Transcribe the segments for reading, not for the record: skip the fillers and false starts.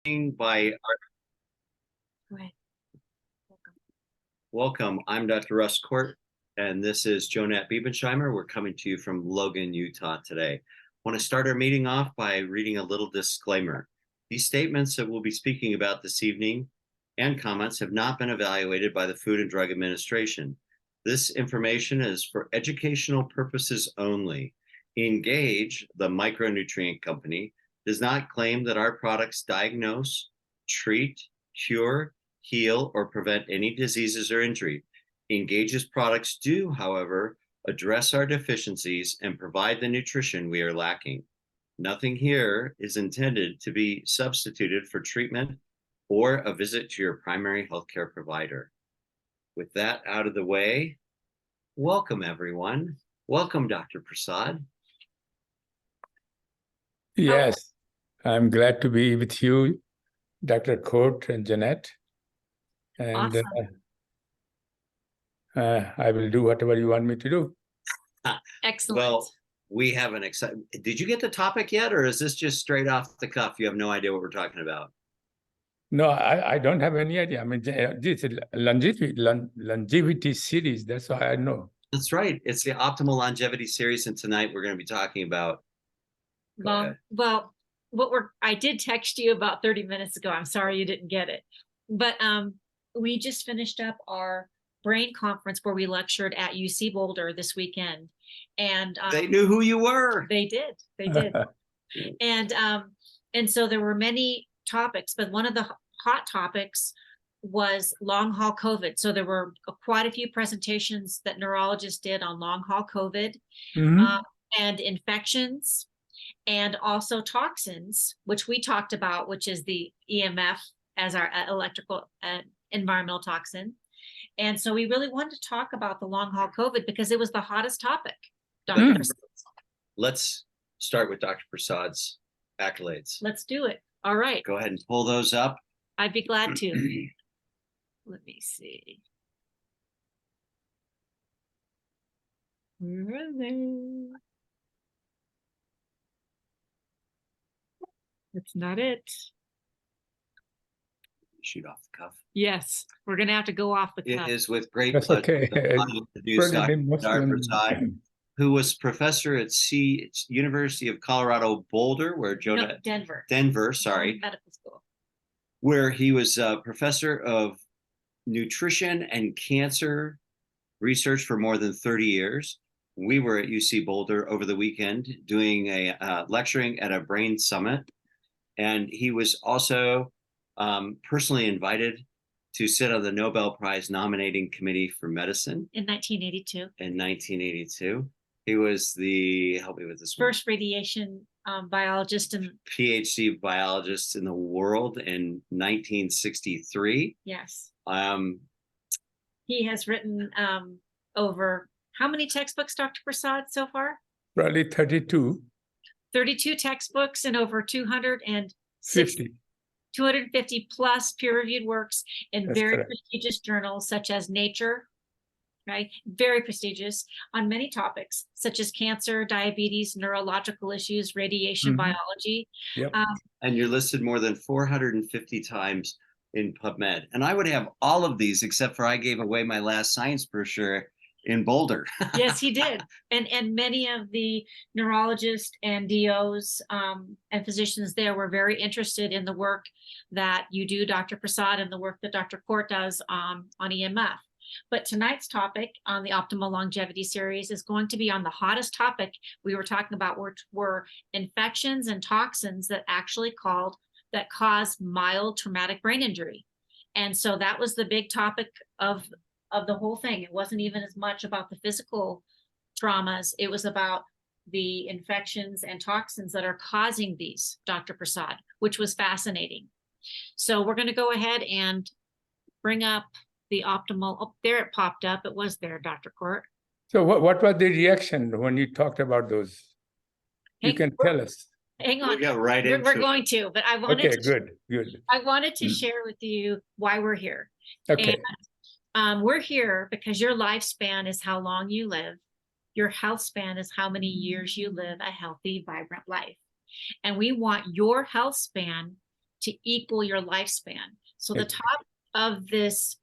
by Go ahead. welcome. I'm Dr. Russ Kort, and this is Joanette Biebensheimer. We're coming to you from Logan, Utah today. I want to start our meeting off by reading a little disclaimer. These statements that we'll be speaking about this evening and comments have not been evaluated by the Food and Drug Administration. This information is for educational purposes only. Engage, the micronutrient company, does not claim that our products diagnose, treat, cure, heal, or prevent any diseases or injury. Engage's products do, however, address our deficiencies and provide the nutrition we are lacking. Nothing here is intended to be substituted for treatment or a visit to your primary healthcare provider. With that out of the way, welcome everyone. Welcome, Dr. Prasad. Yes, I'm glad to be with you, Dr. Kort and Joanette. And Awesome. I will do whatever you want me to do. Excellent. Well, we have an exciting. Did you get the topic yet, or is this just straight off the cuff? You have no idea what we're talking about? No, I don't have any idea. I mean, this is longevity series. That's why I know. That's right. It's the Optimal Longevity series, and tonight we're going to be talking about. Well, I did text you about 30 minutes ago. I'm sorry you didn't get it, but we just finished up our brain conference where we lectured at UC Boulder this weekend, and they knew who you were. They did. And so there were many topics, but one of the hot topics was long haul COVID. So there were quite a few presentations that neurologists did on long haul COVID and infections, and also toxins, which we talked about, which is the EMF as our electrical environmental toxin. And so we really wanted to talk about the long haul COVID because it was the hottest topic. Dr. Prasad. Let's start with Dr. Prasad's accolades. Let's do it. All right. Go ahead and pull those up. I'd be glad to. Let me see. Where are they? That's not it. Shoot off the cuff. Yes, we're going to have to go off the cuff. It is with great That's pleasure okay. to introduce Dr. Prasad, who was professor at University of Colorado Boulder, where Joanette, Denver, sorry, medical school, where he was a professor of nutrition and cancer research for more than 30 years. We were at UC Boulder over the weekend doing a lecturing at a brain summit, and he was also personally invited to sit on the Nobel Prize nominating committee for medicine in 1982. In 1982, he was the, help me with this one, first radiation biologist and PhD biologist in the world in 1963. Yes. He has written over how many textbooks, Dr. Prasad, so far? Probably 32. 32 textbooks and over 250 plus peer-reviewed works in very prestigious journals such as Nature, right? Very prestigious on many topics such as cancer, diabetes, neurological issues, radiation biology. Yep. And you're listed more than 450 times in PubMed. And I would have all of these except for I gave away my last science brochure in Boulder. Yes, he did. And many of the neurologists and DOs and physicians there were very interested in the work that you do, Dr. Prasad, and the work that Dr. Kort does on EMF. But tonight's topic on the Optimal Longevity series is going to be on the hottest topic we were talking about, which were infections and toxins that cause mild traumatic brain injury. And so that was the big topic of the whole thing. It wasn't even as much about the physical traumas. It was about the infections and toxins that are causing these, Dr. Prasad, which was fascinating. So we're going to go ahead and bring up the optimal. Oh, there it popped up. It was there, Dr. Kort. So what was the reaction when you talked about those? You can tell us. Hang on. We're going to, but I wanted good. I wanted to share with you why we're here. Okay. And we're here because your lifespan is how long you live. Your health span is how many years you live a healthy, vibrant life. And we want your health span to equal your lifespan. So the Okay. top of this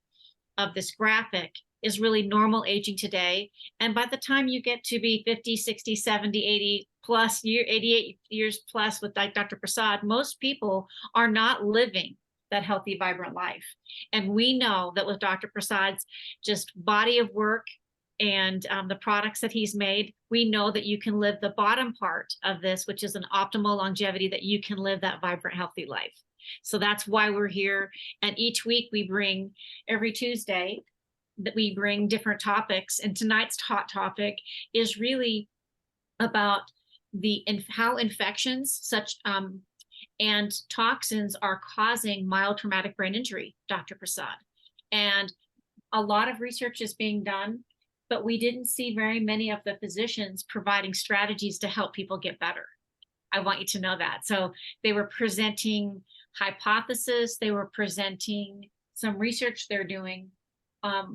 graphic is really normal aging today. And by the time you get to be 50, 60, 70, 80 plus 88 years plus with like Dr. Prasad, most people are not living that healthy, vibrant life. And we know that with Dr. Prasad's just body of work and the products that he's made, we know that you can live the bottom part of this, which is an optimal longevity, that you can live that vibrant, healthy life. So that's why we're here. And each week we bring, every Tuesday, that we bring different topics. And tonight's hot topic is really about how infections and toxins are causing mild traumatic brain injury, Dr. Prasad. And a lot of research is being done, but we didn't see very many of the physicians providing strategies to help people get better. I want you to know that. So they were presenting hypotheses, they were presenting some research they're doing.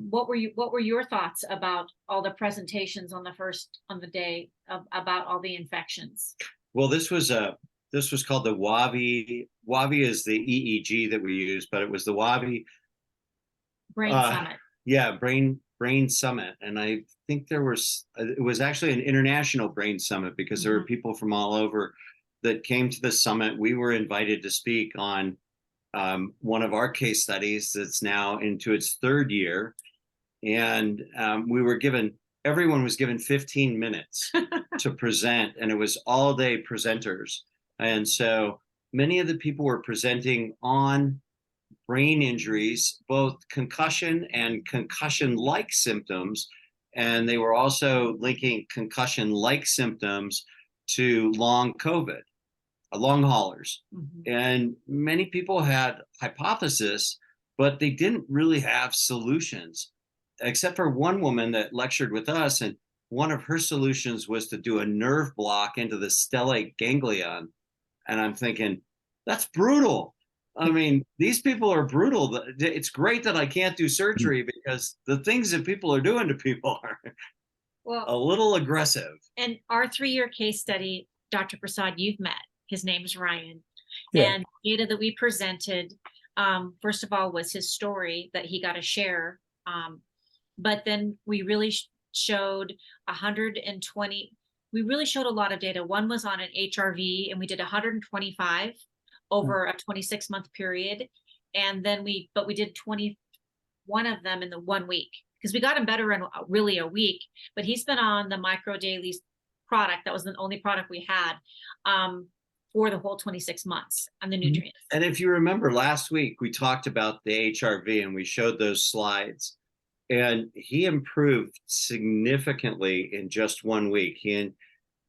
What were your thoughts about all the presentations on the day about all the infections? Well, this was called the WAVI. WAVI is the EEG that we use, but it was the WAVI Brain Summit. Yeah, Brain Summit. And I think it was actually an international Brain Summit, because there were people from all over that came to the summit. We were invited to speak on one of our case studies that's now into its third year. And everyone was given 15 minutes to present, and it was all day presenters. And so many of the people were presenting on brain injuries, both concussion and concussion-like symptoms. And they were also linking concussion-like symptoms to long COVID, long haulers. And many people had hypotheses, but they didn't really have solutions, except for one woman that lectured with us. And one of her solutions was to do a nerve block into the stellate ganglion. And I'm thinking, that's brutal. I mean, these people are brutal. It's great that I can't do surgery, because the things that people are doing to people are a little aggressive. And our 3-year case study, Dr. Prasad, you've met. His name is Ryan. Yeah. And data that we presented, first of all, was his story that he got to share. But then we really showed 120, we really showed a lot of data. One was on an HRV, and we did 125 over a 26-month period. And then we did 21 of them in the 1 week, because we got him better in really a week. But he's been on the Micro Daily product. That was the only product we had for the whole 26 months on the nutrients. And if you remember last week, we talked about the HRV and we showed those slides, and he improved significantly in just 1 week.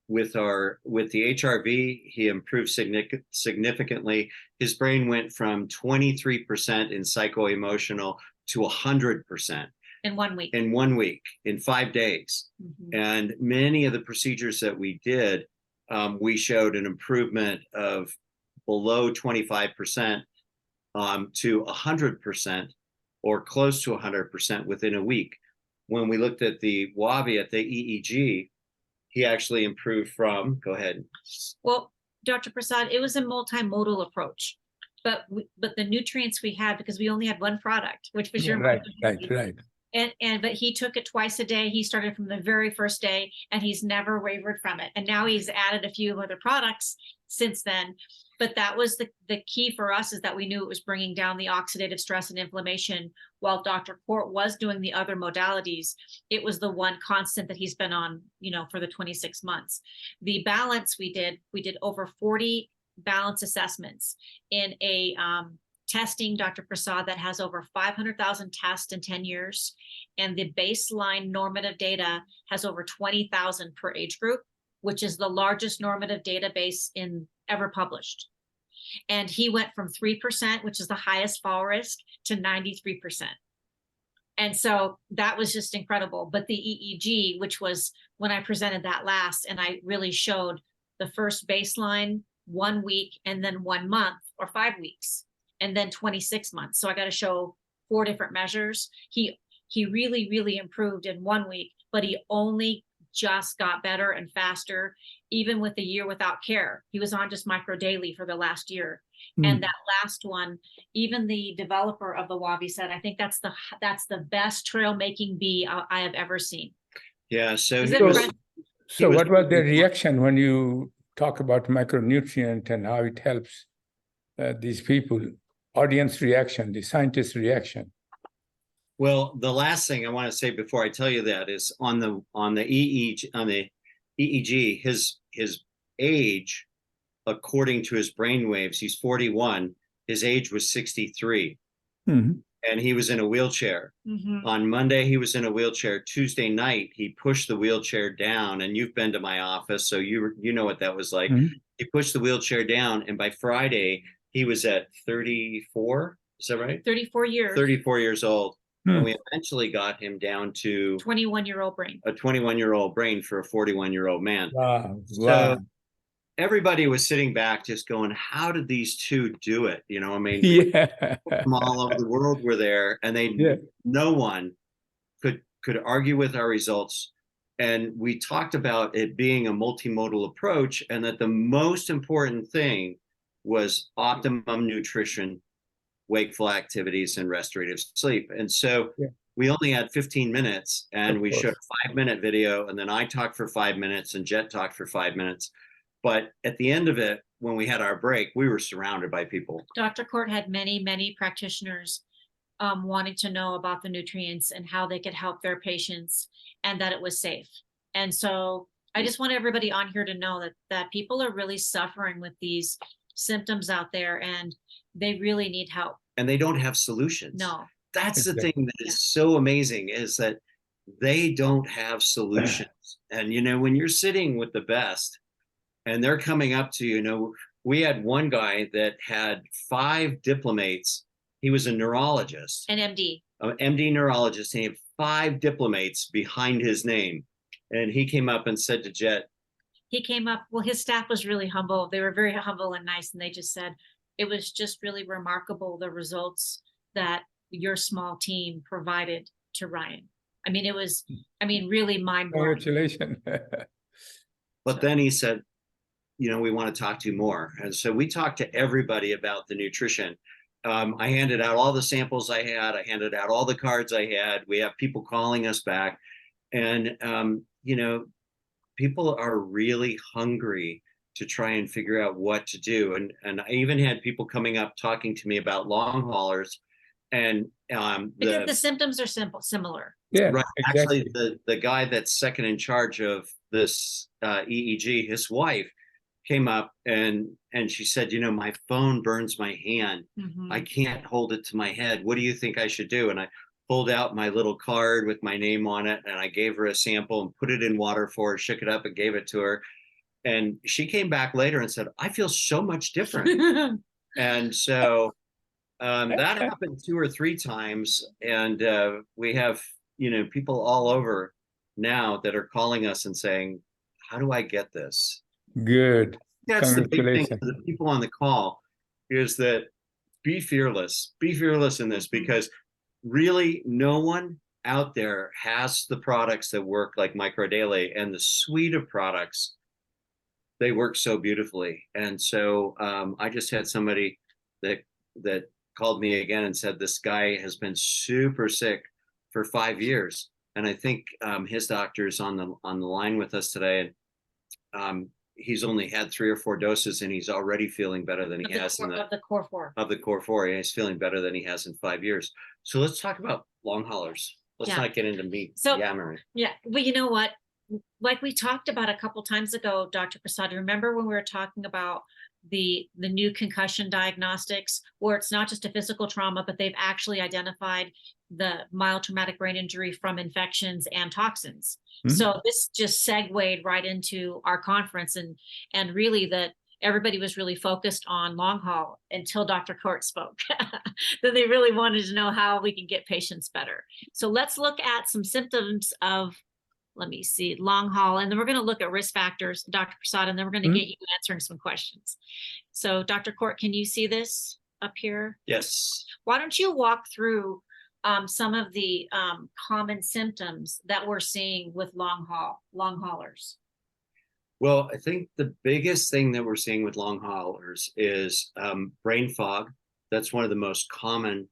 With the HRV, he improved significantly. His brain went from 23% in psycho-emotional to 100% in 1 week. In 1 week, in 5 days. And many of the procedures that we did, we showed an improvement of below 25% to 100% or close to 100% within a week. When we looked at the WAVI, at the EEG, he actually improved from, go ahead. Well, Dr. Prasad, it was a multimodal approach, but the nutrients we had, because we only had one product, which was your right. But he took it twice a day. He started from the very first day, and he's never wavered from it. And now he's added a few other products since then. But that was the key for us, is that we knew it was bringing down the oxidative stress and inflammation. While Dr. Kort was doing the other modalities, it was the one constant that he's been on, for the 26 months. The balance we did over 40 balance assessments in a testing, Dr. Prasad, that has over 500,000 tests in 10 years. And the baseline normative data has over 20,000 per age group, which is the largest normative database ever published. And he went from 3%, which is the highest fall risk, to 93%. And so that was just incredible. But the EEG, which was when I presented that last, and I really showed the first baseline, 1 week, and then 1 month, or 5 weeks, and then 26 months. So I got to show 4 different measures. He really, really improved in 1 week, but he only just got better and faster, even with the year without care. He was on just Micro Daily for the last year. And that last one, even the developer of the wabi said, I think that's the best trail making bee I have ever seen. Yeah. So Is he it was, Brent? So was- what was their reaction when you talk about micronutrient and how it helps these people? Audience reaction, the scientist reaction. well, the last thing I want to say before I tell you that is on the EEG, his age, according to his brain waves, he's 41. His age was 63, Mhm. and he was in a wheelchair. Mhm. On Monday, he was in a wheelchair. Tuesday night, he pushed the wheelchair down, and you've been to my office, so you know what that was like. Mhm. He pushed the wheelchair down, and by Friday, he was at 34. Is that right? 34 years, 34 years old. Hmm. And we eventually got him down to 21-year-old brain. a 21-year-old brain for a 41-year-old man. Wow. So Wow. everybody was sitting back just going, how did these two do it? You know, I mean, Yeah. from all over the world were there, and Yeah. no one could argue with our results. And we talked about it being a multimodal approach, and that the most important thing was optimum nutrition, wakeful activities, and restorative sleep. And so Yeah. we only had 15 minutes, and Of we showed course. a 5-minute video, and then I talked for 5 minutes and Jet talked for 5 minutes. But at the end of it, when we had our break, we were surrounded by people. Dr. Kort had many practitioners wanting to know about the nutrients and how they could help their patients, and that it was safe. And so I just want everybody on here to know that people are really suffering with these symptoms out there, and they really need help. And they don't have solutions. No. That's the Exactly. thing that is so amazing, is that they don't have solutions. And, you know, when you're sitting with the best and they're coming up to you, you know, we had one guy that had 5 diplomates. He was a neurologist, An MD. an MD neurologist, and he had 5 diplomates behind his name. And he came up and said to Jet, He came up, well, his staff was really humble. They were very humble and nice. And they just said, it was just really remarkable, the results that your small team provided to Ryan. I mean, it was, really mind-blowing. Congratulations. but then he said, you know, we want to talk to you more. And so we talked to everybody about the nutrition. I handed out all the samples I had. I handed out all the cards I had. We have people calling us back. And, you know, people are really hungry to try and figure out what to do. And I even had people coming up talking to me about long haulers. And Because the symptoms are similar. Yeah, right, exactly. actually, the guy that's second in charge of this EEG, his wife, came up and she said, you know, my phone burns my hand. Mhm. I can't hold it to my head. What do you think I should do? And I pulled out my little card with my name on it, and I gave her a sample and put it in water for her, shook it up and gave it to her. And she came back later and said, I feel so much different. And so that happened 2 or 3 times. And we have, you know, people all over now that are calling us and saying, how do I get this? Good. That's the big thing Congratulations. for the people on the call, is that be fearless in this, because really no one out there has the products that work like Microdaily, and the suite of products, they work so beautifully. And so I just had somebody that called me again and said, this guy has been super sick for 5 years. And I think his doctor's on the line with us today. And he's only had 3 or 4 doses, and he's already feeling better than he has of the core 4. of the core 4. And he's feeling better than he has in 5 years. So let's talk about long haulers. Let's Yeah. not get into me So- yammering. Yeah, well, you know what? Like we talked about a couple times ago, Dr. Prasad, remember when we were talking about the new concussion diagnostics, where it's not just a physical trauma, but they've actually identified the mild traumatic brain injury from infections and toxins. Mhm. So this just segued right into our conference, and really that everybody was really focused on long haul until Dr. Kort spoke. Then they really wanted to know how we can get patients better. So let's look at some symptoms of, let me see, long haul, and then we're going to look at risk factors, Dr. Prasad, and then we're going to Mhm. get you answering some questions. So Dr. Kort, can you see this up here? Yes. Why don't you walk through some of the common symptoms that we're seeing with long haulers? Well, I think the biggest thing that we're seeing with long haulers is brain fog. That's one of the most common,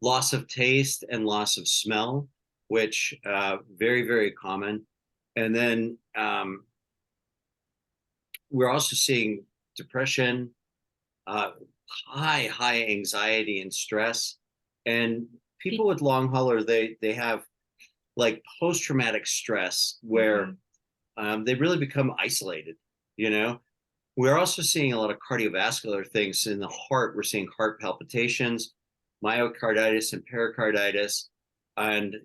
loss of taste and loss of smell, which very, very common. And then we're also seeing depression, high anxiety and stress. And people with long hauler, they have like post-traumatic stress where they really become isolated, you know. We're also seeing a lot of cardiovascular things in the heart. We're seeing heart palpitations, myocarditis and pericarditis. And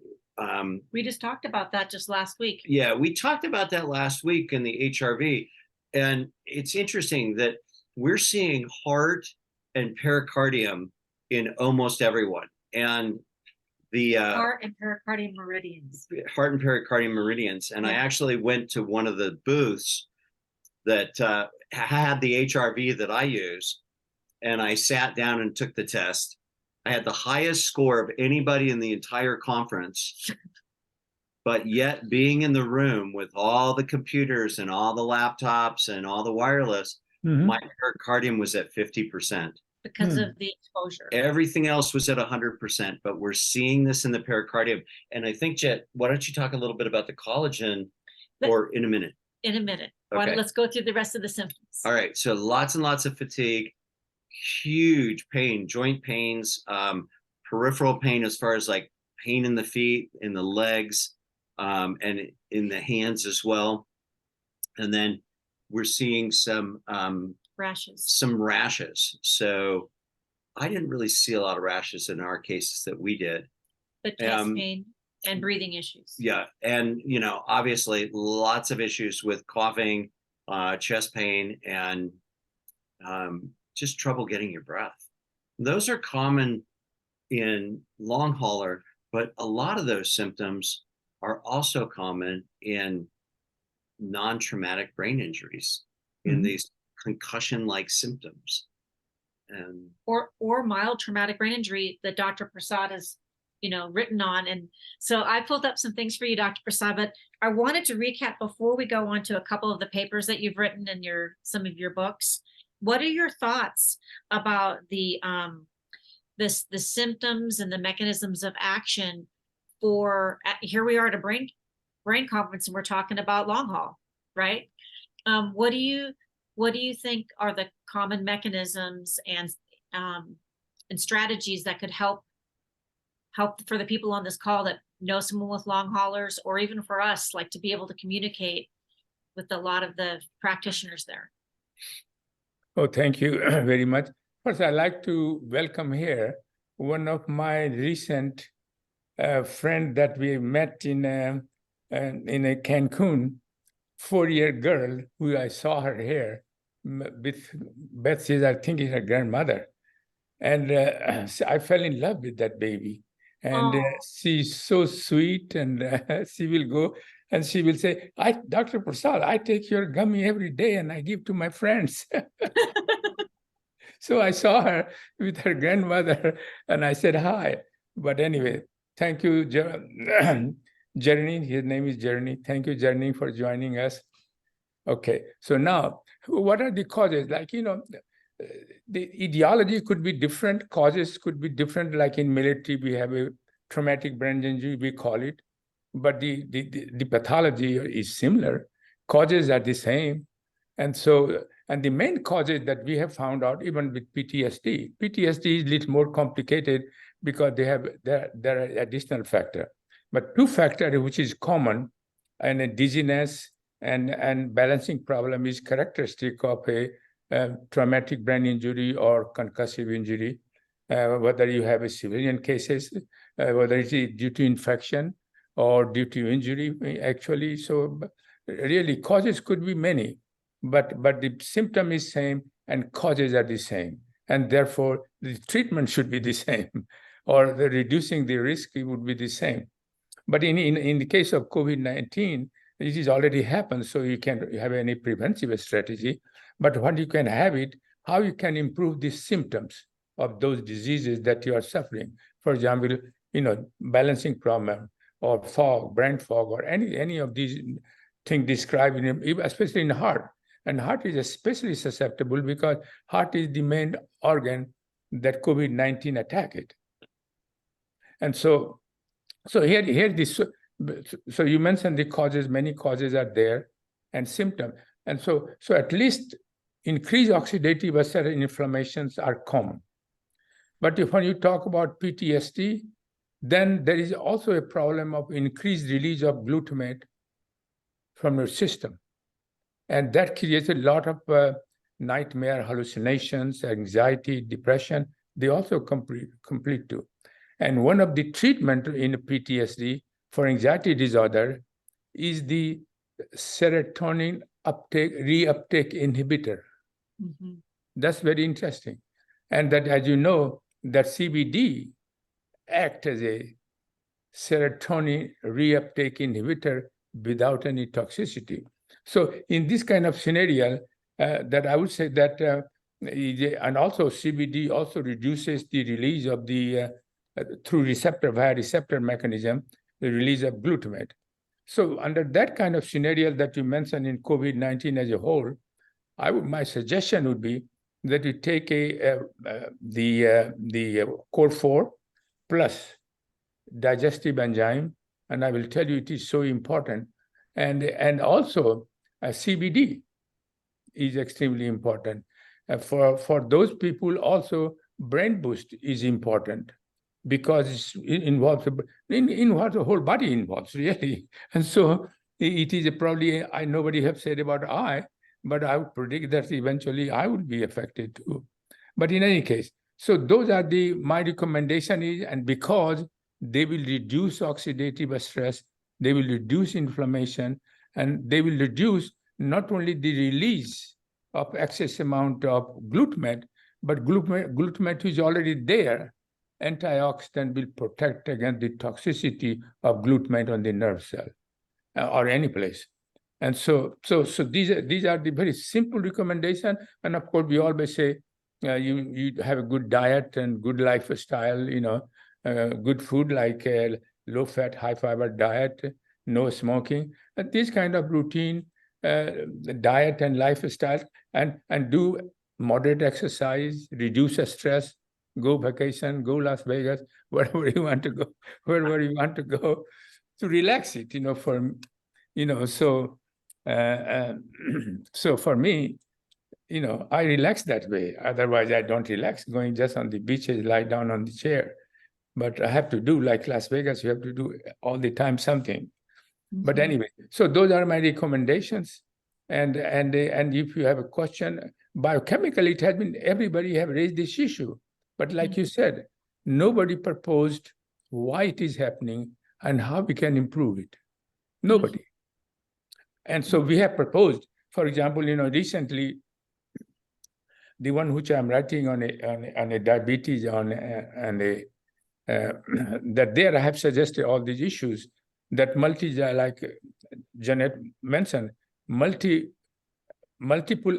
we just talked about that just last week. yeah, we talked about that last week in the HRV. And it's interesting that we're seeing heart and pericardium in almost everyone. And the Heart and pericardium meridians. Heart and pericardium meridians. And I actually went to one of the booths that had the HRV that I use, and I sat down and took the test. I had the highest score of anybody in the entire conference, but yet being in the room with all the computers and all the laptops and all the wireless, my pericardium was at 50%. Because of the exposure. Everything else was at 100%, but we're seeing this in the pericardium. And I think, Jet, why don't you talk a little bit about the collagen, or in a minute? In a minute. Okay. Let's go through the rest of the symptoms. All right. So lots and lots of fatigue, huge pain, joint pains, peripheral pain as far as like pain in the feet, in the legs, and in the hands as well. And then we're seeing some rashes. So I didn't really see a lot of rashes in our cases that we did. But chest pain and breathing issues. Yeah. And, you know, obviously lots of issues with coughing, chest pain, and just trouble getting your breath. Those are common in long hauler, but a lot of those symptoms are also common in non-traumatic brain injuries, in these concussion-like symptoms. And or mild traumatic brain injury that Dr. Prasad has, you know, written on. And so I pulled up some things for you, Dr. Prasad, but I wanted to recap before we go on to a couple of the papers that you've written in some of your books. What are your thoughts about the symptoms and the mechanisms of action for, here we are at a brain conference and we're talking about long haul, right? What do you think are the common mechanisms and strategies that could help for the people on this call that know someone with long haulers, or even for us, like to be able to communicate with a lot of the practitioners there? Oh, thank you very much. First, I'd like to welcome here one of my recent friend that we met in a Cancun, 4-year girl who I saw her here with Betsy, I think is her grandmother. And I fell in love with that baby. And she's so sweet, and she will go and she will say, Dr. Prasad, I take your gummy every day and I give to my friends. So I saw her with her grandmother and I said hi. But anyway, thank you, Jeremy. His name is Jeremy. Thank you, Jeremy, for joining us. Okay, so now, what are the causes? Like, you know, the etiology could be different, causes could be different. Like in military, we have a traumatic brain injury, we call it, but the pathology is similar. Causes are the same. And so, and the main causes that we have found out, even with PTSD is a little more complicated because there are additional factors. But two factors which is common, and a dizziness and balancing problem is characteristic of a traumatic brain injury or concussive injury, whether you have a civilian cases, whether it is due to infection or due to injury, actually. So really causes could be many, but the symptom is same and causes are the same. And therefore the treatment should be the same, or the reducing the risk would be the same. But in the case of COVID-19, this is already happened, so you can't have any preventive strategy. But what you can have it, how you can improve the symptoms of those diseases that you are suffering. For example, you know, balancing problem or fog, brain fog, or any of these thing described, especially in heart. And heart is especially susceptible because heart is the main organ that COVID-19 attack it. And so here this, so you mentioned the causes, many causes are there and symptoms. And so at least increased oxidative vascular inflammations are common. But when you talk about PTSD, then there is also a problem of increased release of glutamate from your system. And that creates a lot of nightmare, hallucinations, anxiety, depression. They also complete too. And one of the treatment in PTSD for anxiety disorder is the serotonin reuptake inhibitor. Mm-hmm. That's very interesting. And that, as you know, that CBD act as a serotonin reuptake inhibitor without any toxicity. So in this kind of scenario, that I would say that, and also CBD also reduces the release of the, through via receptor mechanism, the release of glutamate. So under that kind of scenario that you mentioned in COVID-19 as a whole, my suggestion would be that you take the Kort 4 plus digestive enzyme, and I will tell you it is so important. And also CBD is extremely important. For those people also, brain boost is important because it involves the whole body involves really. And so it is probably, nobody have said about eye, but I would predict that eventually I would be affected too. But in any case, so those are my recommendation is, and because they will reduce oxidative stress, they will reduce inflammation, and they will reduce not only the release of excess amount of glutamate, but glutamate is already there. Antioxidant will protect against the toxicity of glutamate on the nerve cell or any place. And so these are the very simple recommendation. And of course, we always say you have a good diet and good lifestyle, good food like low-fat, high-fiber diet, no smoking. And this kind of routine diet and lifestyle, and do moderate exercise, reduce stress, go vacation, go Las Vegas, wherever you want to go, wherever you want to go, to relax it, so for me, I relax that way. Otherwise, I don't relax going just on the beaches, lie down on the chair. But I have to do, like Las Vegas, you have to do all the time something. Mm-hmm. But anyway, so those are my recommendations. And if you have a question, biochemically, it has been, everybody have raised this issue. But like you said, nobody proposed why it is happening and how we can improve it. Nobody. And so we have proposed, for example, recently, the one which I'm writing on a diabetes that there I have suggested all these issues that like Joanette mentioned, multiple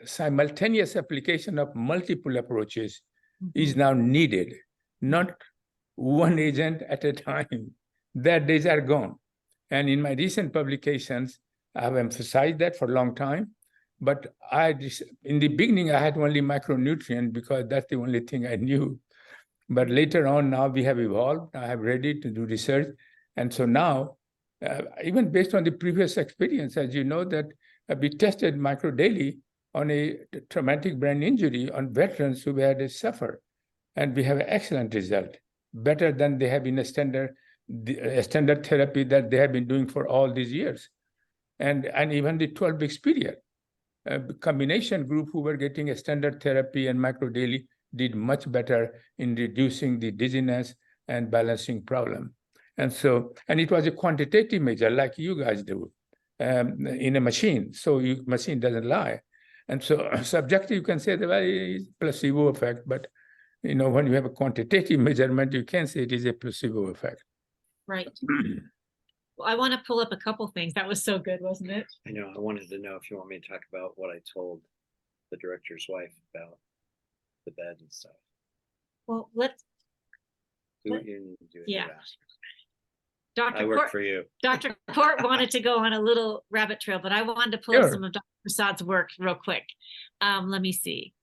simultaneous application of multiple approaches is now needed, not one agent at a time. Their days are gone. And in my recent publications, I have emphasized that for a long time. But in the beginning, I had only micronutrient because that's the only thing I knew. But later on, now we have evolved. I have ready to do research. And so now, even based on the previous experience, as you know, that we tested microdaily on a traumatic brain injury on veterans who had suffered. And we have an excellent result, better than they have in a standard therapy that they have been doing for all these years. And even the 12-week period, combination group who were getting a standard therapy and microdaily did much better in reducing the dizziness and balancing problem. And it was a quantitative measure like you guys do in a machine. So machine doesn't lie. And so subjective, you can say that it's placebo effect, but when you have a quantitative measurement, you can say it is a placebo effect. Right. Well, I want to pull up a couple things. That was so good, wasn't it? I know. I wanted to know if you want me to talk about what I told the director's wife about the bed and stuff. Well, let's. Do what you need to do. Yeah. I work for you. Dr. Kort wanted to go on a little rabbit trail, but I wanted to pull up Sure. some of Dr. Prasad's work real quick. Let me see.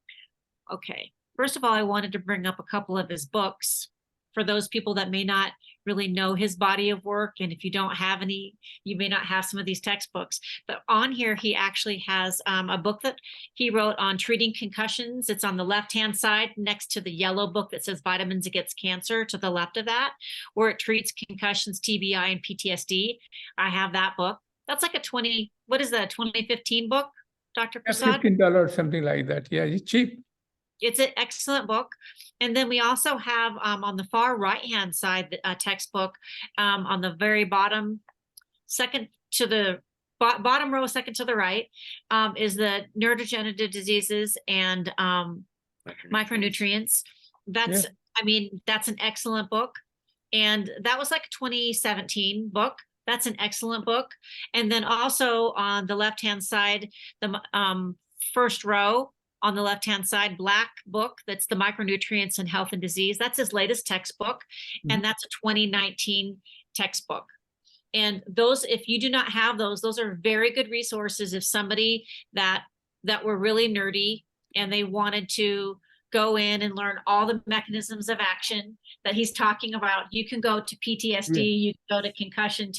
Okay. First of all, I wanted to bring up a couple of his books for those people that may not really know his body of work. And if you don't have any, you may not have some of these textbooks. But on here, he actually has a book that he wrote on treating concussions. It's on the left-hand side next to the yellow book that says Vitamins Against Cancer to the left of that, where it treats concussions, TBI, and PTSD. I have that book. That's like a 2015 book, Dr. Prasad? $15 or something like that. Yeah, it's cheap. It's an excellent book. And then we also have on the far right-hand side, a textbook on the very bottom, second to the bottom row, second to the right, is the neurodegenerative diseases and micronutrients. That's, Yeah. I mean, that's an excellent book. And that was like a 2017 book. That's an excellent book. And then also on the left-hand side, the first row, on the left-hand side, black book, that's the micronutrients and health and disease. That's his latest textbook. And that's a 2019 textbook. And those, if you do not have those are very good resources. If somebody that were really nerdy and they wanted to go in and learn all the mechanisms of action that he's talking about, you can go to PTSD, you can go to concussion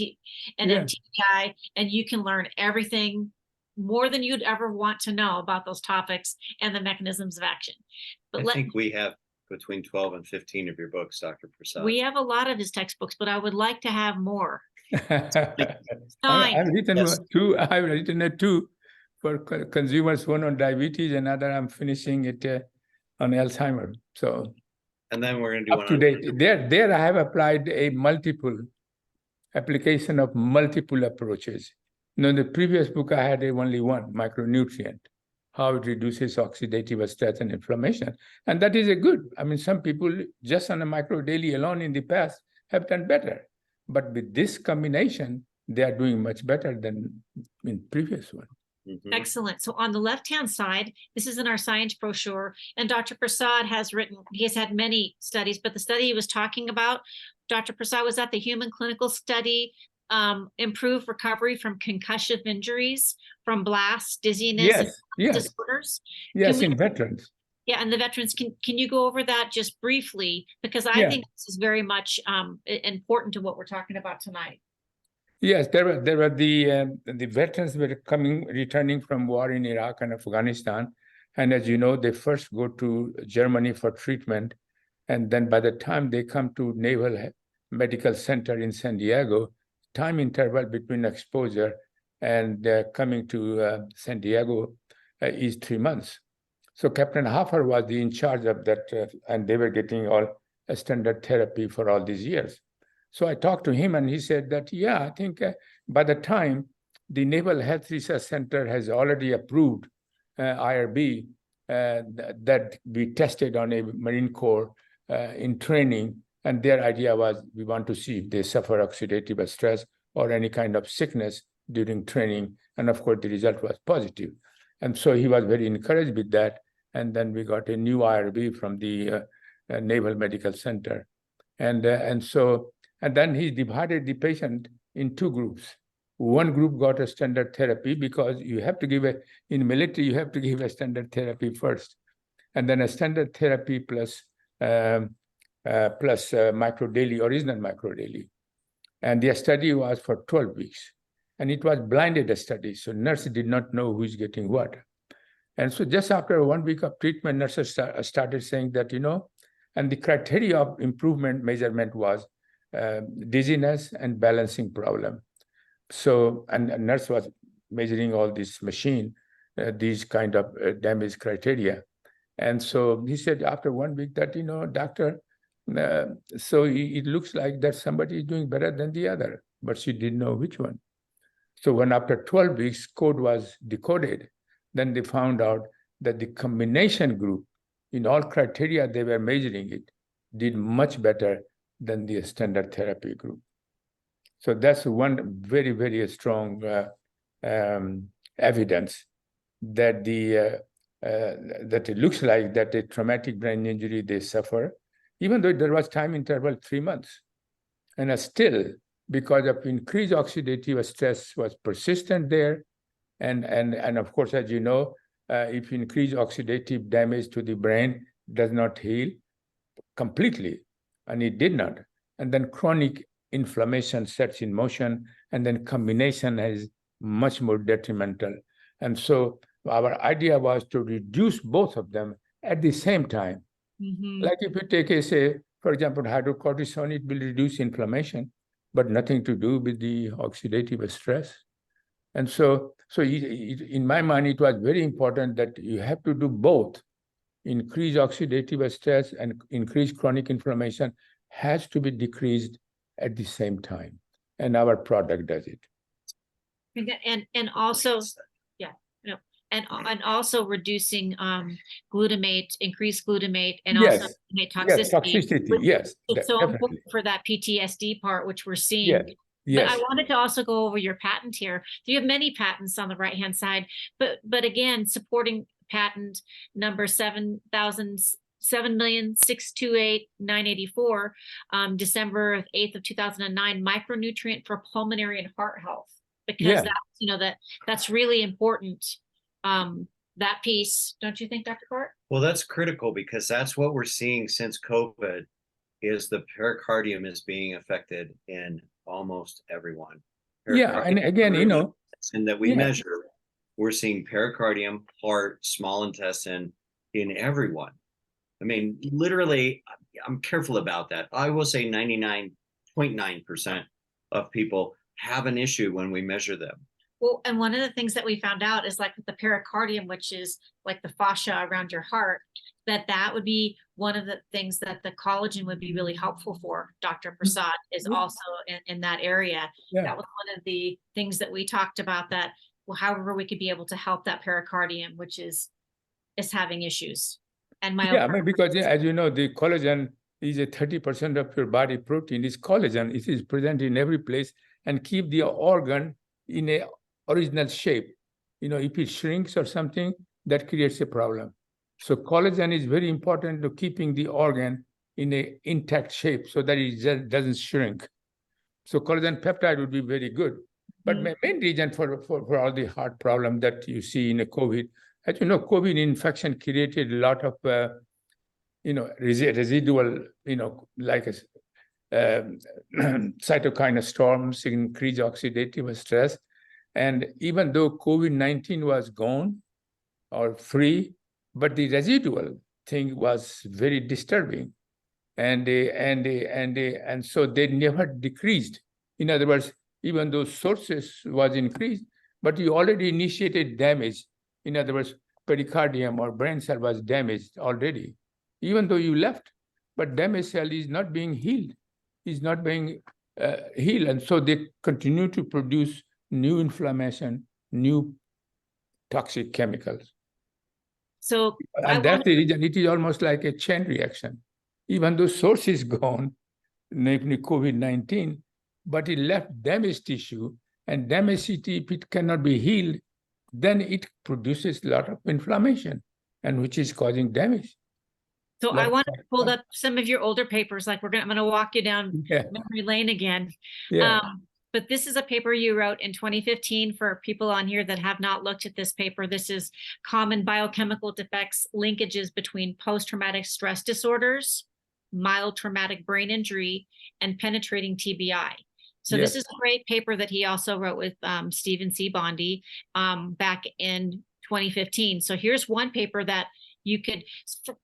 and TBI, and you can learn everything more than you'd ever want to know about those topics and the mechanisms of action. But I think we have between 12 and 15 of your books, Dr. Prasad. we have a lot of his textbooks, but I would like to have more. I've written two. I've written two for consumers, one on diabetes, another I'm finishing it on Alzheimer's. So, and then we're going to do up to date. There I have applied a multiple application of multiple approaches. No, in the previous book, I had only one, micronutrient, how it reduces oxidative stress and inflammation. And that is a good, I mean, some people just on a micro daily alone in the past have done better. But with this combination, they are doing much better than in previous one. Excellent. So on the left-hand side, this is in our science brochure, and Dr. Prasad has written, he has had many studies, but the study he was talking about, Dr. Prasad, was that the human clinical study, improve recovery from concussive injuries, from blasts, dizziness, disorders. Yes, in veterans. Yeah, and the veterans, can you go over that just briefly? Because I think this is very much important to what we're talking about tonight. Yes, there were the veterans were returning from war in Iraq and Afghanistan. And as you know, they first go to Germany for treatment. And then by the time they come to Naval Medical Center in San Diego, time interval between exposure and coming to San Diego is 3 months. So Captain Hoffer was in charge of that, and they were getting all standard therapy for all these years. So I talked to him, and he said that, yeah, I think by the time the Naval Health Research Center has already approved IRB that we tested on a Marine Corps in training, and their idea was we want to see if they suffer oxidative stress or any kind of sickness during training. And of course, the result was positive. And so he was very encouraged with that. And then we got a new IRB from the Naval Medical Center. And then he divided the patient in two groups. One group got a standard therapy because you have to give in military, you have to give a standard therapy first. And then a standard therapy plus microdaily, original microdaily. And the study was for 12 weeks. And it was blinded study, so nurse did not know who is getting what. And so just after 1 week of treatment, nurses started saying that, and the criteria of improvement measurement was dizziness and balancing problem. So, and a nurse was measuring all this machine, these kind of damage criteria. And so he said after 1 week that, doctor, so it looks like that somebody is doing better than the other, but she didn't know which one. So when after 12 weeks code was decoded, then they found out that the combination group, in all criteria they were measuring it, did much better than the standard therapy group. So that's one very, very strong evidence that that it looks like that a traumatic brain injury they suffer, even though there was time interval 3 months. And still, because of increased oxidative stress was persistent there. And of course, as you know, if increased oxidative damage to the brain does not heal completely, and it did not, and then chronic inflammation sets in motion, and then combination is much more detrimental. And so our idea was to reduce both of them at the same time. Like if you take say, for example, hydrocortisone, it will reduce inflammation, but nothing to do with the oxidative stress. And so in my mind, it was very important that you have to do both. Increased oxidative stress and increased chronic inflammation has to be decreased at the same time. And our product does it. And also, yeah, no, and also reducing glutamate, increased glutamate, and Yes. also toxicity. Yes, toxicity, yes. It's so Definitely. important for that PTSD part, which we're seeing. Yes. Yes. But I wanted to also go over your patent here. You have many patents on the right-hand side, but again, supporting patent number 7,628,984, December 8th of 2009, micronutrient for pulmonary and heart health, because that's really important. That piece, don't you think, Dr. Kort? Well, that's critical because that's what we're seeing since COVID is the pericardium is being affected in almost everyone. Yeah, and again, and that we measure, we're seeing pericardium, heart, small intestine in everyone. I mean, literally, I'm careful about that. I will say 99.9% of people have an issue when we measure them. Well, and one of the things that we found out is like with the pericardium, which is like the fascia around your heart, that would be one of the things that the collagen would be really helpful for. Dr. Prasad is also in that area. Yeah. That was one of the things that we talked about, that however we could be able to help that pericardium, which is having issues. And because as you know, the collagen is a 30% of your body protein is collagen. It is present in every place and keep the organ in a original shape. If it shrinks or something, that creates a problem. So collagen is very important to keeping the organ in a intact shape so that it just doesn't shrink. So collagen peptide would be very good. But main reason for all the heart problem that you see in the COVID, as you know, COVID infection created a lot of, residual, like cytokine storms, increased oxidative stress. And even though COVID-19 was gone or free, but the residual thing was very disturbing. And so they never decreased. In other words, even though sources was increased, but you already initiated damage. In other words, pericardium or brain cell was damaged already, even though you left, but damaged cell is not being healed, is not being healed. And so they continue to produce new inflammation, new toxic chemicals. So that's the reason it is almost like a chain reaction. Even though source is gone, namely COVID-19, but it left damaged tissue, and damaged tissue, if it cannot be healed, then it produces a lot of inflammation, and which is causing damage. So I want to pull up some of your older papers. Like I'm going to walk you down memory lane again. Yeah. But this is a paper you wrote in 2015 for people on here that have not looked at this paper. This is common biochemical defects, linkages between post-traumatic stress disorders, mild traumatic brain injury, and penetrating TBI. So this is a great paper that he also wrote with Stephen C. Bondi back in 2015. So here's one paper that you could,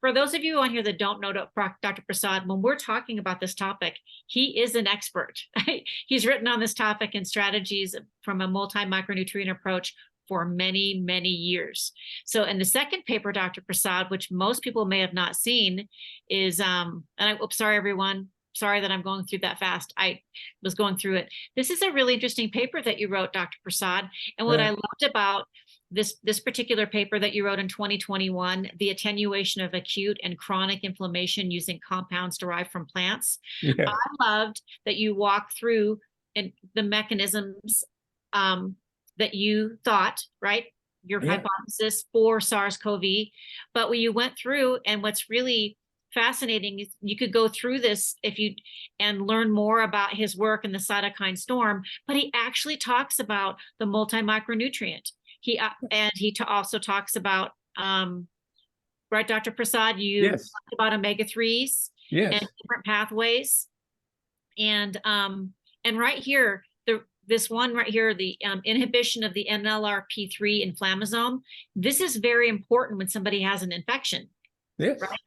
for those of you on here that don't know Dr. Prasad, when we're talking about this topic, he is an expert. He's written on this topic and strategies from a multi-micronutrient approach for many, many years. So in the second paper, Dr. Prasad, which most people may have not seen, is, sorry, everyone. Sorry that I'm going through that fast. I was going through it. This is a really interesting paper that you wrote, Dr. Prasad. And what I loved about this particular paper that you wrote in 2021, the attenuation of acute and chronic inflammation using compounds derived from plants. I loved that you walked through the mechanisms that you thought, right? Your hypothesis for SARS-CoV, but when you went through, and what's really fascinating. You could go through this and learn more about his work in the cytokine storm, but he actually talks about the multi-micronutrient. He also talks about, right, Dr. Prasad, you Yes. talked about omega-3s Yes. and different pathways. And right here, this one right here, the inhibition of the NLRP3 inflammasome, this is very important when somebody has an infection. Yes. Right?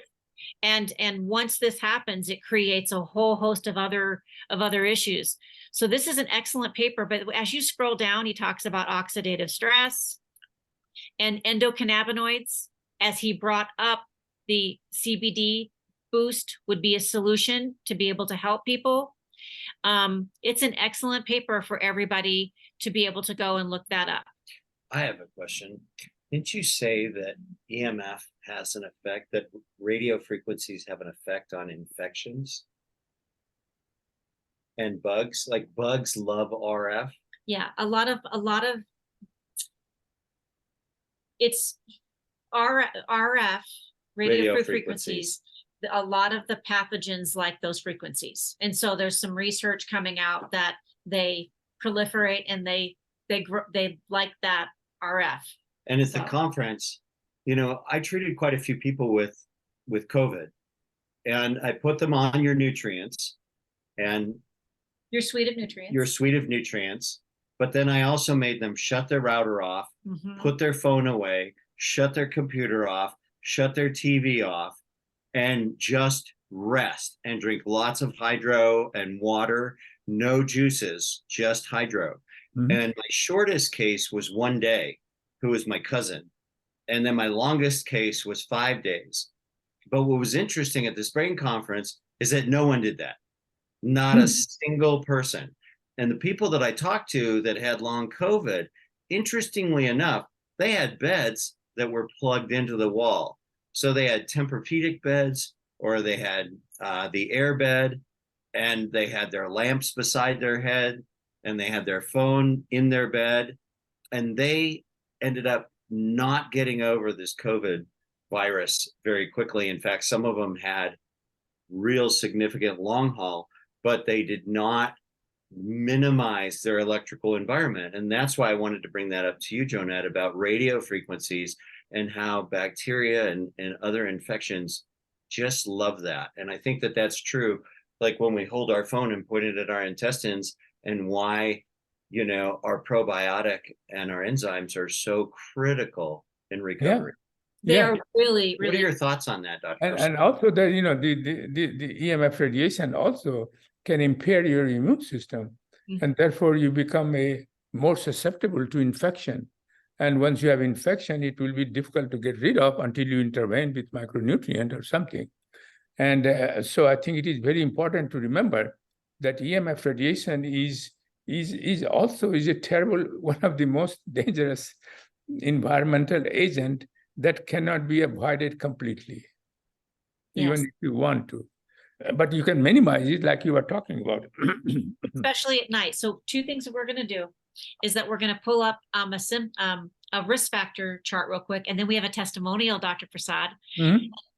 And once this happens, it creates a whole host of other issues. So this is an excellent paper, but as you scroll down, he talks about oxidative stress and endocannabinoids, as he brought up the CBD boost would be a solution to be able to help people. It's an excellent paper for everybody to be able to go and look that up. I have a question. Didn't you say that EMF has an effect, that radio frequencies have an effect on infections and bugs? Like bugs love RF. Yeah, a lot of it's RF, radio frequencies. A lot of the pathogens like those frequencies, and so there's some research coming out that they proliferate and they like that RF. And at the conference, I treated quite a few people with COVID, and I put them on your nutrients and your suite of nutrients. But then I also made them shut their router off, put their phone away, shut their computer off, shut their TV off, and just rest and drink lots of hydro and water, no juices, just hydro. And my shortest case was 1 day, who was my cousin. And then my longest case was 5 days. But what was interesting at this brain conference is that no one did that. Not a single person. And the people that I talked to that had long COVID, interestingly enough, they had beds that were plugged into the wall. So they had Tempur-Pedic beds, or they had the air bed, and they had their lamps beside their head, and they had their phone in their bed, and they ended up not getting over this COVID virus very quickly. In fact, some of them had real significant long haul, but they did not minimize their electrical environment. And that's why I wanted to bring that up to you, Joanette, about radio frequencies and how bacteria and other infections just love that. And I think that that's true. Like when we hold our phone and point it at our intestines, and why, our probiotic and our enzymes are so critical in recovery. They are really, really. What are your thoughts on that, Doctor? And also that, the EMF radiation also can impair your immune system. And therefore you become more susceptible to infection. And once you have infection, it will be difficult to get rid of until you intervene with micronutrient or something. And so I think it is very important to remember that EMF radiation is also a terrible, one of the most dangerous environmental agent that cannot be avoided completely, even if you want to. But you can minimize it, like you were talking about. Especially at night. So 2 things that we're going to do is that we're going to pull up a risk factor chart real quick, and then we have a testimonial, Dr. Prasad.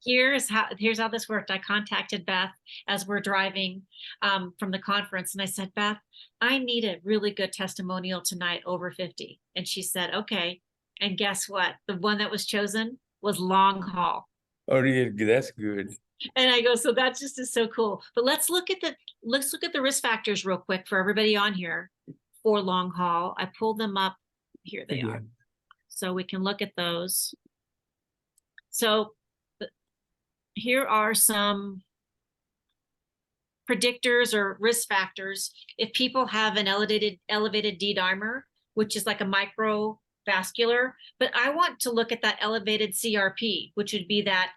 Here's how this worked. I contacted Beth as we're driving from the conference, and I said, Beth, I need a really good testimonial tonight over 50. And she said, okay. And guess what? The one that was chosen was long haul. Oh, really? That's good. And I go, so that just is so cool. But let's look at the risk factors real quick for everybody on here for long haul. I pulled them up. Here they are. So we can look at those. So here are some predictors or risk factors. If people have an elevated D-dimer, which is like a microvascular, but I want to look at that elevated CRP, which would be that,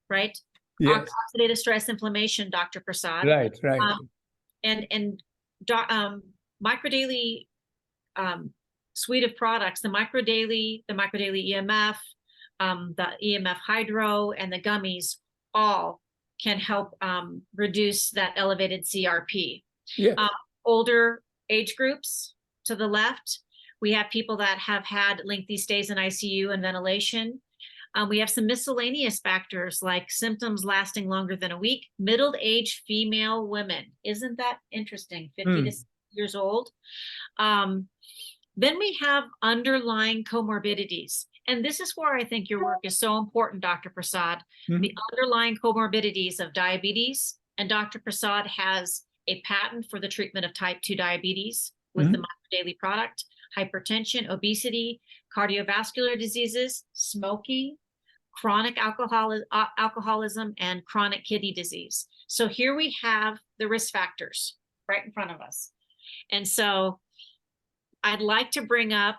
right? Yes. Oxidative stress inflammation, Dr. Prasad. Right. And microdaily suite of products, the microdaily EMF, the EMF hydro, and the gummies all can help reduce that elevated CRP. Older age groups to the left, we have people that have had lengthy stays in ICU and ventilation. We have some miscellaneous factors like symptoms lasting longer than a week, middle-aged female women. Isn't that interesting? 50 to 60 years old. Then we have underlying comorbidities. And this is where I think your work is so important, Dr. Prasad. The underlying comorbidities of diabetes. And Dr. Prasad has a patent for the treatment of type 2 diabetes with the daily product, hypertension, obesity, cardiovascular diseases, smoking, chronic alcoholism, and chronic kidney disease. So here we have the risk factors right in front of us. And so I'd like to bring up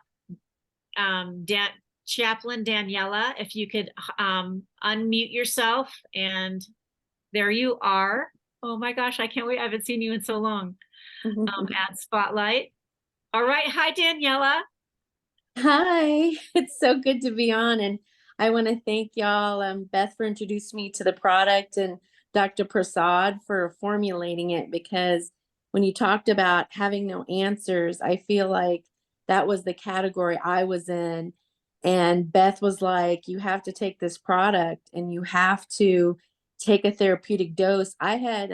Chaplain Daniela, if you could unmute yourself. And there you are. Oh my gosh, I can't wait. I haven't seen you in so long. Add spotlight. All right. Hi, Daniela. Hi, it's so good to be on. And I want to thank y'all, Beth, for introducing me to the product and Dr. Prasad for formulating it, because when you talked about having no answers, I feel like that was the category I was in. And Beth was like, you have to take this product and you have to take a therapeutic dose. I had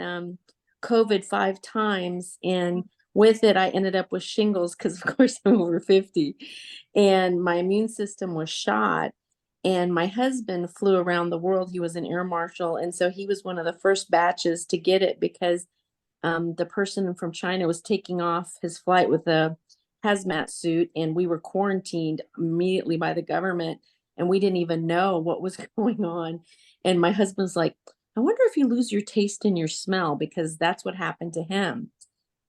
COVID 5 times, and with it, I ended up with shingles because, of course, I'm over 50, and my immune system was shot. And my husband flew around the world. He was an air marshal, and so he was one of the first batches to get it because the person from China was taking off his flight with a hazmat suit, and we were quarantined immediately by the government, and we didn't even know what was going on. And my husband's like, I wonder if you lose your taste and your smell, because that's what happened to him.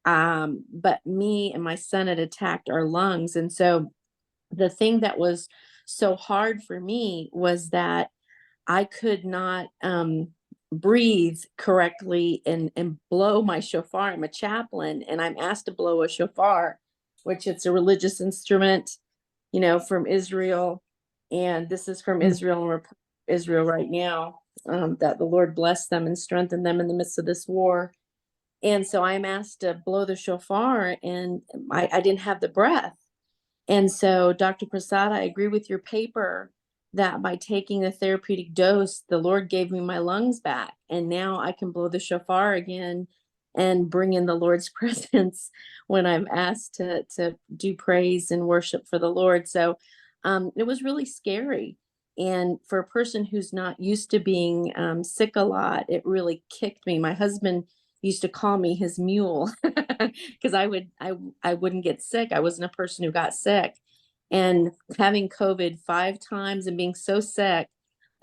But me and my son had attacked our lungs. And so the thing that was so hard for me was that I could not breathe correctly and blow my shofar. I'm a chaplain, and I'm asked to blow a shofar, which it's a religious instrument, you know, from Israel. And this is from Israel right now, that the Lord bless them and strengthen them in the midst of this war. And so I'm asked to blow the shofar, and I didn't have the breath. And so, Dr. Prasad, I agree with your paper that by taking a therapeutic dose, the Lord gave me my lungs back. And now I can blow the shofar again and bring in the Lord's presence when I'm asked to do praise and worship for the Lord. So it was really scary. And for a person who's not used to being sick a lot, it really kicked me. My husband used to call me his mule because I wouldn't get sick. I wasn't a person who got sick. And having COVID 5 times and being so sick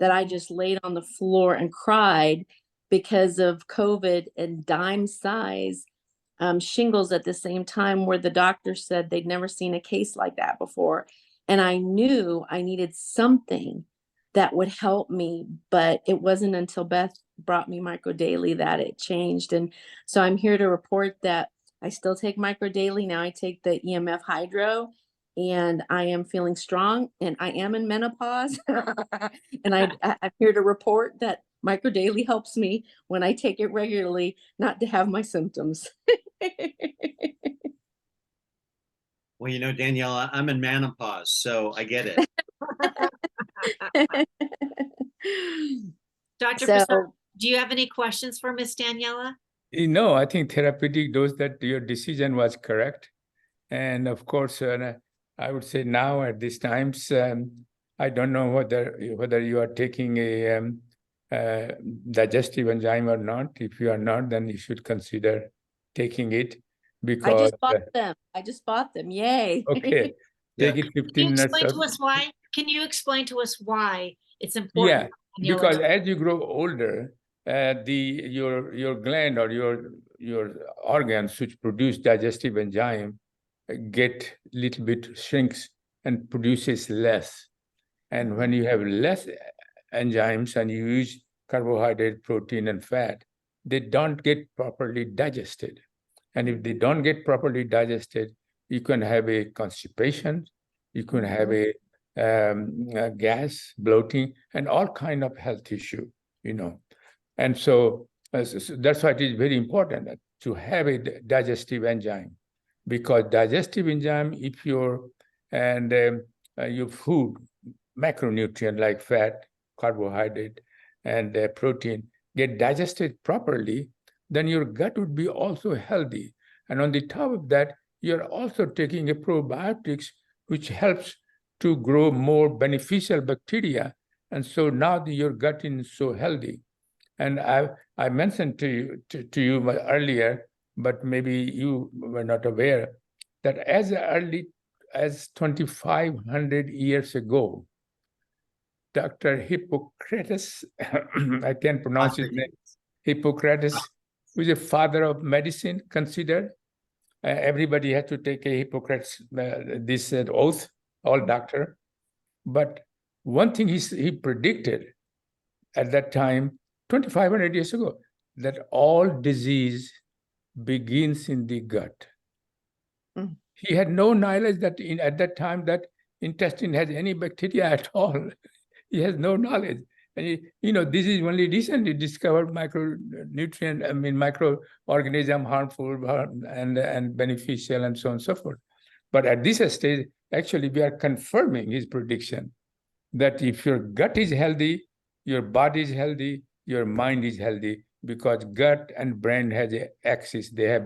that I just laid on the floor and cried because of COVID and dime size shingles at the same time, where the doctor said they'd never seen a case like that before. And I knew I needed something that would help me, but it wasn't until Beth brought me Micro Daily that it changed. And so I'm here to report that I still take Micro Daily. Now I take the EMF Hydro, and I am feeling strong, and I am in menopause. And I'm here to report that Micro Daily helps me when I take it regularly not to have my symptoms. Well, you know, Daniela, I'm in menopause, so I get it. Dr. So- Prasad, do you have any questions for Miss Daniela? No, I think therapeutic dose, that your decision was correct. And of course, I would say now at these times, I don't know whether you are taking a digestive enzyme or not. If you are not, then you should consider taking it, because I just bought them. Yay. okay, take it 15 Can you minutes. explain to us why? Can you explain to us why it's important? Yeah, because as you grow older, your gland or your organs which produce digestive enzyme get little bit shrinks and produces less. And when you have less enzymes and you use carbohydrate, protein, and fat, they don't get properly digested. And if they don't get properly digested, you can have a constipation, you can have a gas, bloating, and all kind of health issue, you know. And so that's why it is very important to have a digestive enzyme, because digestive enzyme, if your food macronutrient like fat, carbohydrate, and protein get digested properly, then your gut would be also healthy. And on the top of that, you're also taking a probiotics, which helps to grow more beneficial bacteria. And so now your gut is so healthy. And I mentioned to you earlier, but maybe you were not aware, that as early as 2,500 years ago, Dr. Hippocrates, I can't pronounce his name, Hippocrates, who is a father of medicine, considered. Everybody had to take a Hippocrates, this oath, all doctor. But one thing he predicted at that time, 2,500 years ago, that all disease begins in the gut. Mm. He had no knowledge that at that time that intestine has any bacteria at all. He has no knowledge. And this is only recently discovered microorganism harmful and beneficial and so on and so forth. But at this stage, actually, we are confirming his prediction that if your gut is healthy, your body is healthy, your mind is healthy, because gut and brain has an axis. They have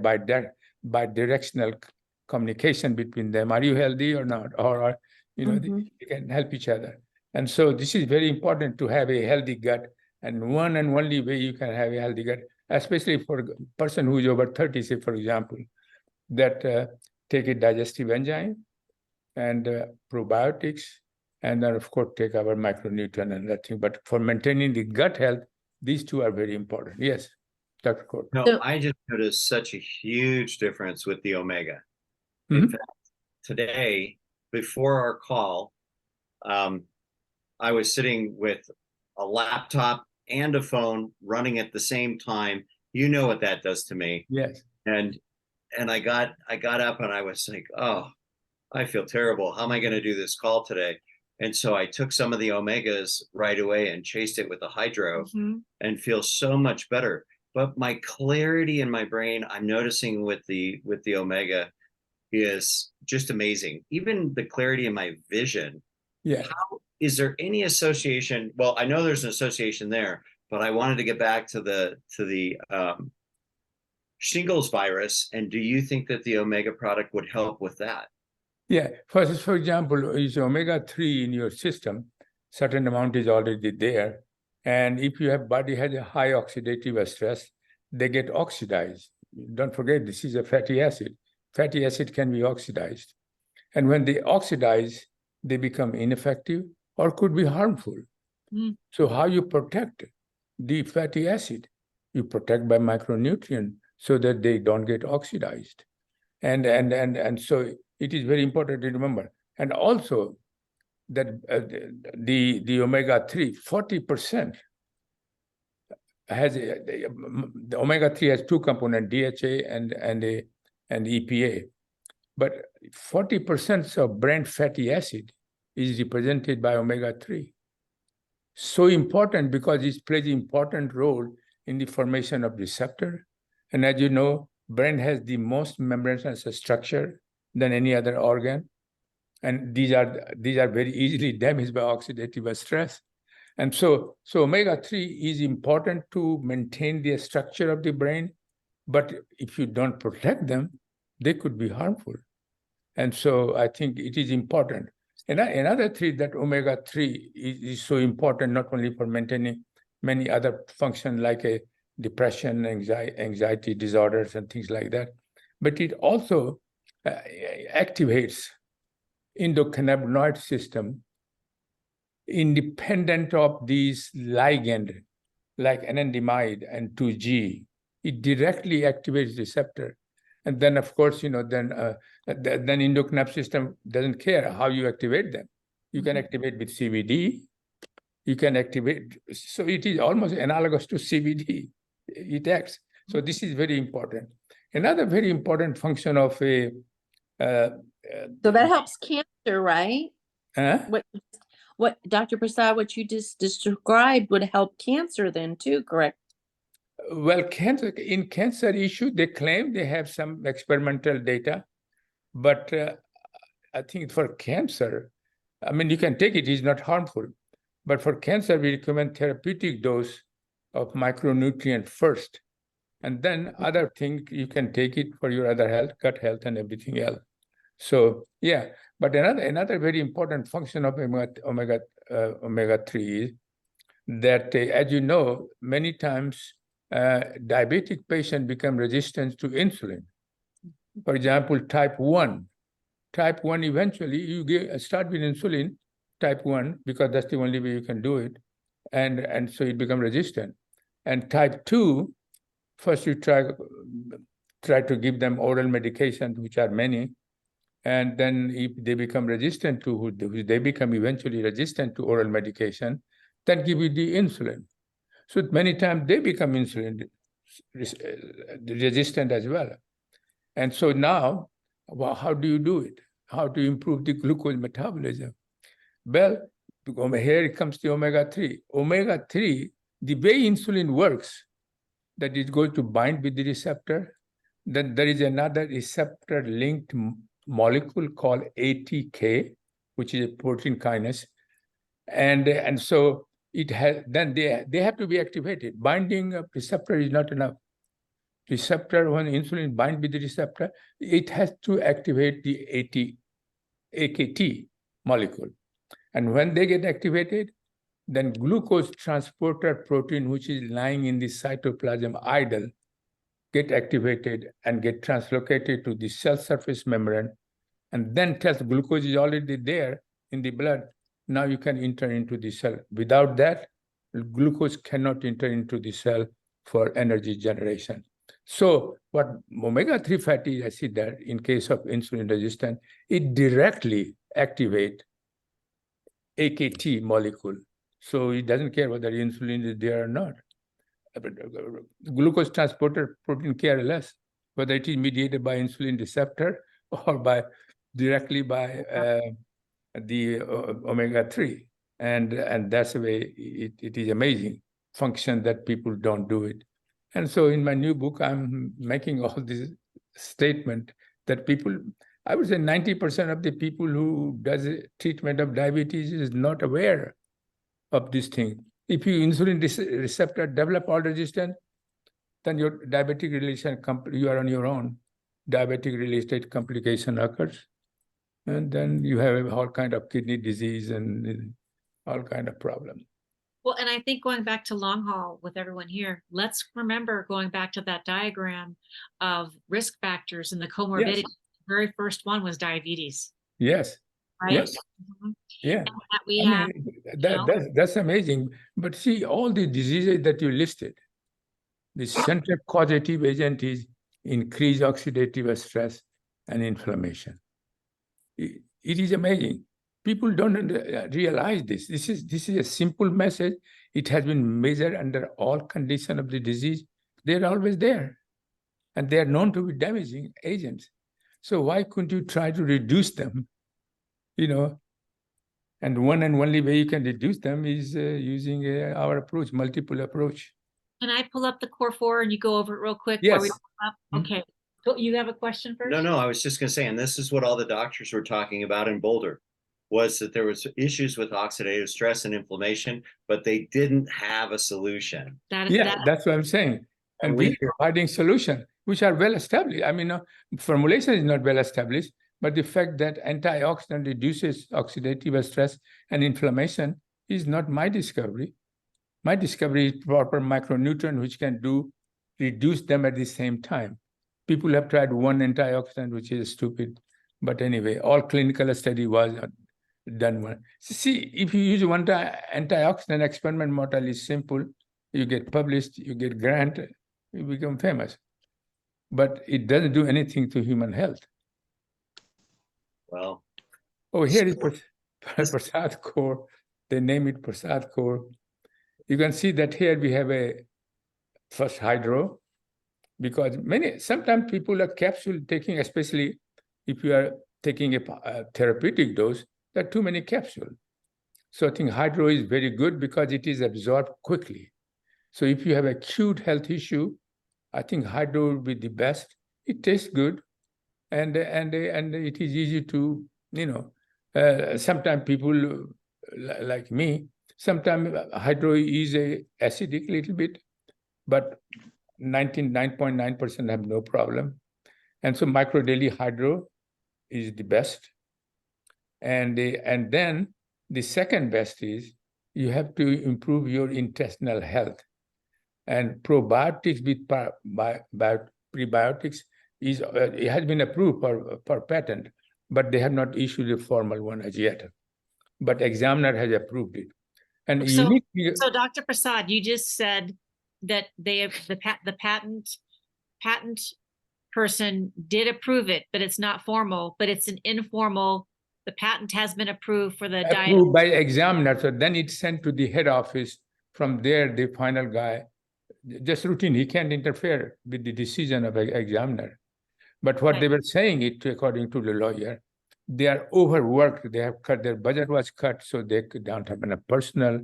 bidirectional communication between them. Are you healthy or not? Or they can help each other. And so this is very important to have a healthy gut. And one and only way you can have a healthy gut, especially for a person who is over 30, say, for example, that take a digestive enzyme and probiotics, and then, of course, take our micronutrient and that thing. But for maintaining the gut health, these two are very important. Yes, Dr. Kort. No, So- I just noticed such a huge difference with the omega. Mhm. In fact, today, before our call, I was sitting with a laptop and a phone running at the same time. You know what that does to me. Yes. And I got up and I was like, oh, I feel terrible. How am I going to do this call today? And so I took some of the omegas right away and chased it with a hydro and feel so much better. But my clarity in my brain, I'm noticing with the omega, is just amazing. Even the clarity in my vision. Yeah. Is there any association? Well, I know there's an association there, but I wanted to get back to the shingles virus. And do you think that the omega product would help with that? Yeah. For example, is omega-3 in your system, certain amount is already there. And if your body has a high oxidative stress, they get oxidized. Don't forget, this is a fatty acid. Fatty acid can be oxidized. And when they oxidize, they become ineffective or could be harmful. Mm. So how you protect the fatty acid? You protect by micronutrient so that they don't get oxidized. And so it is very important to remember. And also that the omega-3, 40% has the omega-3 has two components, DHA and EPA. But 40% of brain fatty acid is represented by omega-3. So important because it plays an important role in the formation of receptor. And as you know, brain has the most membranous structure than any other organ. And these are very easily damaged by oxidative stress. And so omega-3 is important to maintain the structure of the brain. But if you don't protect them, they could be harmful. And so I think it is important. And another three, that omega-3 is so important, not only for maintaining many other functions like a depression, anxiety disorders, and things like that, but it also activates endocannabinoid system independent of these ligand, like anandamide and 2G. It directly activates receptor. And then, of course, then endocannabinoid system doesn't care how you activate them. You can activate with CBD. You can activate. So it is almost analogous to CBD. It acts. So this is very important. Another very important function of a. So that helps cancer, right? Huh? What Dr. Prasad, what you just described would help cancer then too, correct? Well, in cancer issue, they claim they have some experimental data, but I think for cancer, I mean, you can take it, it's not harmful. But for cancer, we recommend therapeutic dose of micronutrient first. And then other things, you can take it for your other health, gut health, and everything else. So, yeah. But another very important function of omega-3 is that, as you know, many times diabetic patients become resistant to insulin. For example, type 1. Type 1, eventually you start with insulin, type 1, because that's the only way you can do it. And so it becomes resistant. And type 2, first you try to give them oral medications, which are many. And then if they become resistant to, they become eventually resistant to oral medication, then give you the insulin. So many times they become insulin resistant as well. And so now, well, how do you do it? How to improve the glucose metabolism? Well, here comes the omega-3. Omega-3, the way insulin works, that it goes to bind with the receptor. Then there is another receptor-linked molecule called ATK, which is a protein kinase. And so it has, then they have to be activated. Binding of receptor is not enough. Receptor, when insulin binds with the receptor, it has to activate the AKT molecule. And when they get activated, then glucose transporter protein, which is lying in the cytoplasm idle, get activated and get translocated to the cell surface membrane, and then tells glucose is already there in the blood. Now you can enter into the cell. Without that, glucose cannot enter into the cell for energy generation. So what omega-3 fatty acid does in case of insulin resistance, it directly activates AKT molecule. So it doesn't care whether insulin is there or not. Glucose transporter protein care less, whether it is mediated by insulin receptor or directly by the omega-3. And that's the way it is amazing function that people don't do it. And so in my new book, I'm making all this statement that people, I would say 90% of the people who does treatment of diabetes is not aware of this thing. If you insulin receptor develop all resistance, then your diabetic relation, you are on your own. Diabetic related complication occurs. And then you have all kind of kidney disease and all kind of problem. Well, and I think going back to long haul with everyone here, let's remember going back to that diagram of risk factors and the comorbidity. Yes. The very first one was diabetes. Yes. Right? Yes. Mhm. Yeah. And that we I have, mean, that's amazing. But see, all the diseases that you listed, the central causative agent is increased oxidative stress and inflammation. It is amazing. People don't realize this. This is a simple message. It has been measured under all conditions of the disease. They're always there. And they are known to be damaging agents. So why couldn't you try to reduce them? You know, and one and only way you can reduce them is using our approach, multiple approach. can I pull up the core 4 and you go over it real quick? Yes. While we pull up? Okay. So you have a question first? No, I was just going to say, and this is what all the doctors were talking about in Boulder, was that there was issues with oxidative stress and inflammation, but they didn't have a solution. That's what I'm saying. And we're providing solutions which are well established. I mean, formulation is not well established, but the fact that antioxidant reduces oxidative stress and inflammation is not my discovery. My discovery is proper micronutrient, which can reduce them at the same time. People have tried one antioxidant, which is stupid. But anyway, all clinical study was done one. See, if you use one antioxidant, experiment model is simple. You get published, you get grant, you become famous. But it doesn't do anything to human health. Well, here is Prasad Kort. They name it Prasad Kort. You can see that here we have a first hydro, because sometimes people are capsule taking, especially if you are taking a therapeutic dose, there are too many capsules. So I think hydro is very good because it is absorbed quickly. So if you have acute health issue, I think hydro would be the best. It tastes good, and it is easy to Sometimes people like me, sometimes hydro is acidic a little bit, but 99.9% have no problem. And so micro daily hydro is the best. And then the second best is you have to improve your intestinal health. And probiotics with prebiotics is it has been approved for patent, but they have not issued a formal one as yet. But examiner has approved it. And So, unique. so Dr. Prasad, you just said that they have the patent person did approve it, but it's not formal, but it's an informal. The patent has been approved for the diet. Approved by examiner, so then it's sent to the head office. From there, the final guy, just routine, he can't interfere with the decision of an examiner. But what they were saying, it according to the lawyer, they are overworked. They have cut, their budget was cut, so they don't have enough personnel,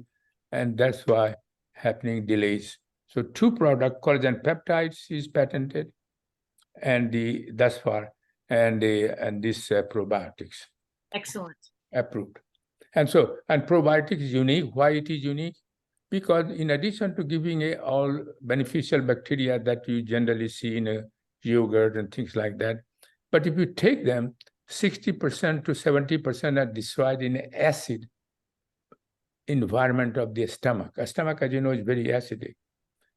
and that's why happening delays. So 2 product, collagen peptides is patented, and thus far, and this probiotics. Excellent. Approved. And probiotics is unique. Why it is unique? Because in addition to giving all beneficial bacteria that you generally see in a yogurt and things like that, but if you take them, 60% to 70% are destroyed in acid environment of the stomach. A stomach, as you know, is very acidic.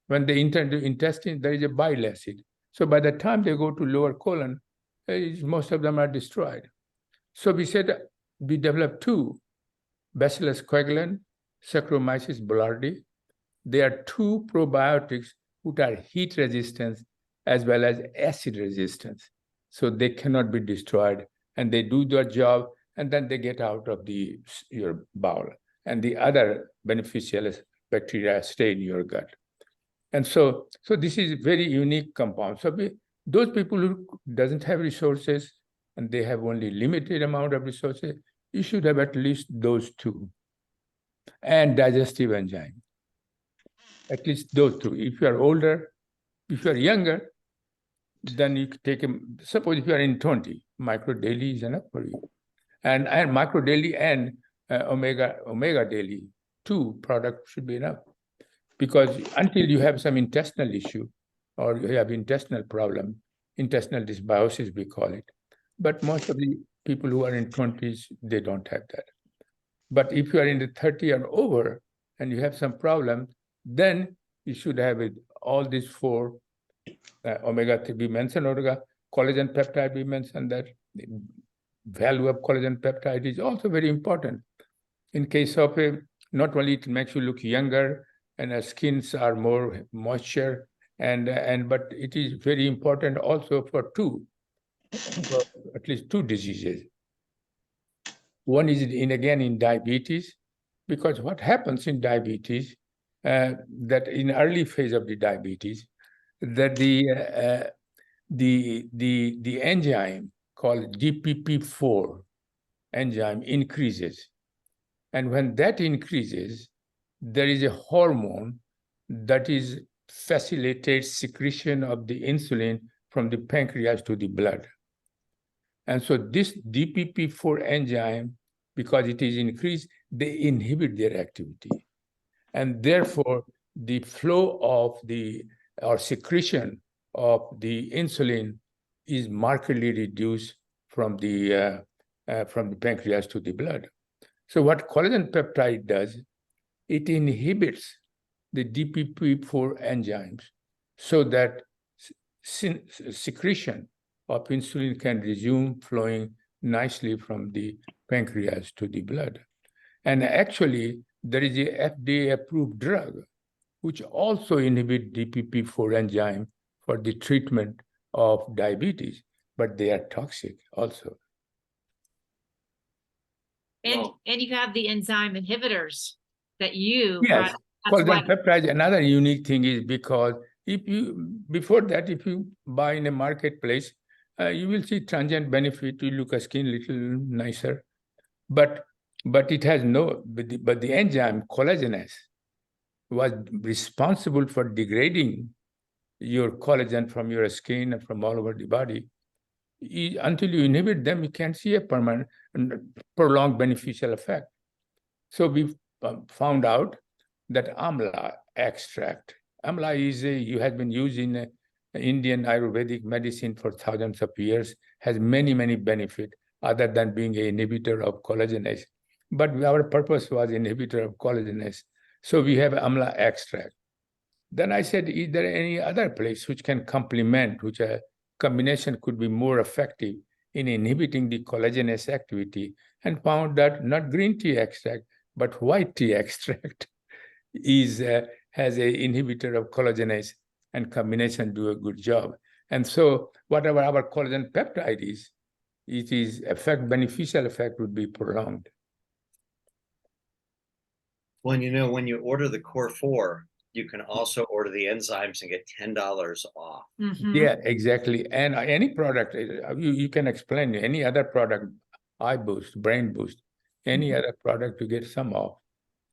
When they enter the intestine, there is a bile acid. So by the time they go to lower colon, most of them are destroyed. So we said we developed 2, Bacillus coagulant, Saccharomyces boulardii. They are 2 probiotics which are heat resistant as well as acid resistance. So they cannot be destroyed, and they do their job, and then they get out of your bowel. And the other beneficial bacteria stay in your gut. And so this is a very unique compound. So those people who doesn't have resources and they have only limited amount of resources, you should have at least those 2. And digestive enzyme. At least those 2. If you are older, if you are younger, then you take them. Suppose if you are in 20, micro daily is enough for you. And micro daily and omega daily, 2 products should be enough. Because until you have some intestinal issue or you have intestinal problem, intestinal dysbiosis, we call it. But most of the people who are in 20s, they don't have that. But if you are in the 30 or over and you have some problem, then you should have all these 4 omega-3. We mentioned collagen peptide, we mentioned that the value of collagen peptide is also very important. In case of not only it makes you look younger and our skins are more moisture, but it is very important also for at least 2 diseases. One is in diabetes, because what happens in diabetes, that in early phase of the diabetes, that the enzyme called DPP4 enzyme increases. And when that increases, there is a hormone that facilitates secretion of the insulin from the pancreas to the blood. And so this DPP4 enzyme, because it is increased, they inhibit their activity. And therefore, the flow of or secretion of the insulin is markedly reduced from the pancreas to the blood. So what collagen peptide does, it inhibits the DPP4 enzymes so that secretion of insulin can resume flowing nicely from the pancreas to the blood. And actually, there is a FDA-approved drug which also inhibits DPP4 enzyme for the treatment of diabetes, but they are toxic also. And you have the enzyme inhibitors that you. Yes, collagen peptide. Another unique thing is because if you buy in a marketplace, you will see transient benefit. You look at skin a little nicer, but it has but the enzyme collagenase was responsible for degrading your collagen from your skin and from all over the body. until you inhibit them, you can't see a permanent, prolonged beneficial effect. So we found out that amla extract. Amla has been used in Indian Ayurvedic medicine for thousands of years, has many, many benefits other than being an inhibitor of collagenase. But our purpose was inhibitor of collagenase. So we have amla extract. Then I said, is there any other place which can complement, which a combination could be more effective in inhibiting the collagenase activity, and found that not green tea extract, but white tea extract has an inhibitor of collagenase, and combination do a good job. And so whatever our collagen peptide is, it is beneficial effect would be prolonged. Well, when you order the Core 4, you can also order the enzymes and get $10 off. Mhm. Yeah, exactly. And any product, you can explain any other product, eye boost, brain boost, any other product to get some off.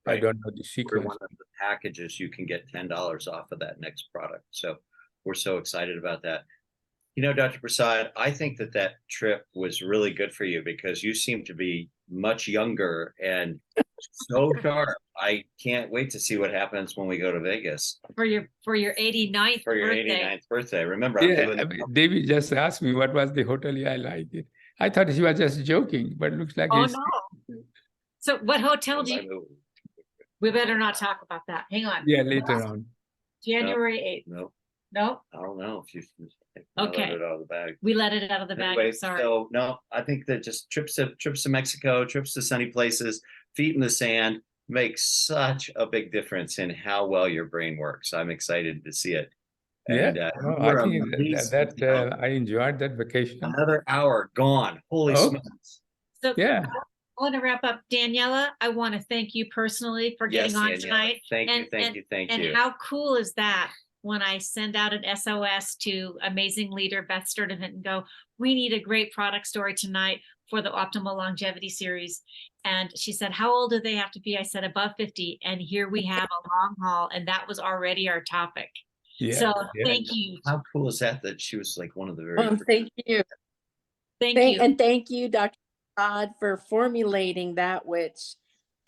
I Right. don't know the For sequence. one of the packages, you can get $10 off of that next product. So we're so excited about that. Dr. Prasad, I think that trip was really good for you because you seem to be much younger and so sharp. I can't wait to see what happens when we go to Vegas For your 89th for your birthday. 89th birthday. Remember, I'm Yeah, doing I mean, David just asked me what was the hotel. Yeah, I liked it. I thought he was just joking, but it looks like Oh, he's no. So what hotel we better not talk about that. Hang on. yeah, later on. January 8th. No, No, I don't know if you Okay. let it out of the bag. we let it out of the bag. Anyway, I'm sorry. so no, I think that just trips to Mexico, trips to sunny places, feet in the sand makes such a big difference in how well your brain works. I'm excited to see it. Yeah, And, no, we're I think amazed, I enjoyed that vacation. another hour gone. Holy Oh. smokes. So Yeah, I want to wrap up. Daniela, I want to thank you personally for getting Yes, on Danielle. tonight. Thank you, And- thank you, thank And you. how cool is that when I send out an SOS to amazing leader Beth Sturdivant and go, we need a great product story tonight for the Optimal Longevity Series. And she said, how old do they have to be? I said, above 50. And here we have a long haul. And that was already our topic. yeah. So yeah. thank you. How cool is that she was like one of the very Well, first. thank you. Thank you. And thank you, Dr. Todd, for formulating that which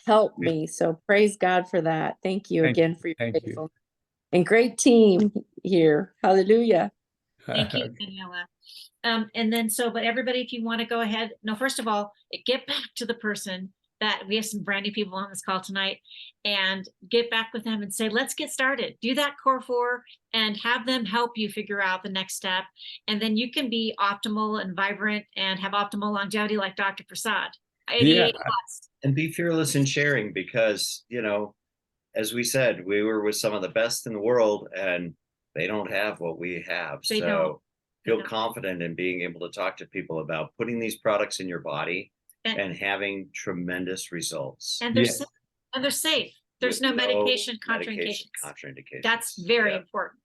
helped me. So praise God for that. Thank you Thank again for your thank you. faithfulness. And great team here. Hallelujah. Thank you, Daniela. And then but everybody, if you want to go ahead, no, first of all, get back to the person that we have some brand new people on this call tonight, and get back with them and say, let's get started. Do that Core 4 and have them help you figure out the next step. And then you can be optimal and vibrant and have optimal longevity like Dr. Prasad. 88 plus. And be fearless in sharing because, as we said, we were with some of the best in the world and they don't have what we have. They So don't. feel don't. confident in being able to talk to people about putting these products in your body and having tremendous results. And they're Yes. safe. And they're safe. There's with no medication medication contraindications. That's very Yeah. important.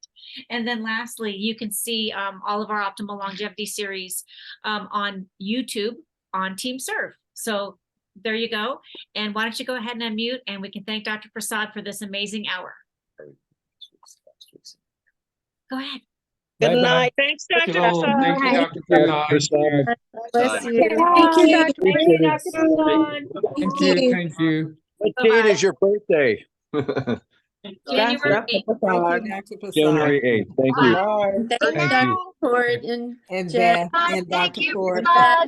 And then lastly, you can see all of our Optimal Longevity series on YouTube on Team Serve. So there you go. And why don't you go ahead and unmute, and we can thank Dr. Prasad for this amazing hour. Go ahead. Bye-bye. Good night. Thanks, Thank Dr. you all. Prasad. Thank you, Dr. Prasad. Bless you. Thank you, Dr. Appreciate it. Thank you. Thank you. What Bye-bye. date is your birthday? January 8th. Dr. Prasad. January 8th. Thank you. Bye. Thank you, Thank Dr. you. Kort and And Jen. Beth and Dr. Kort. Beth.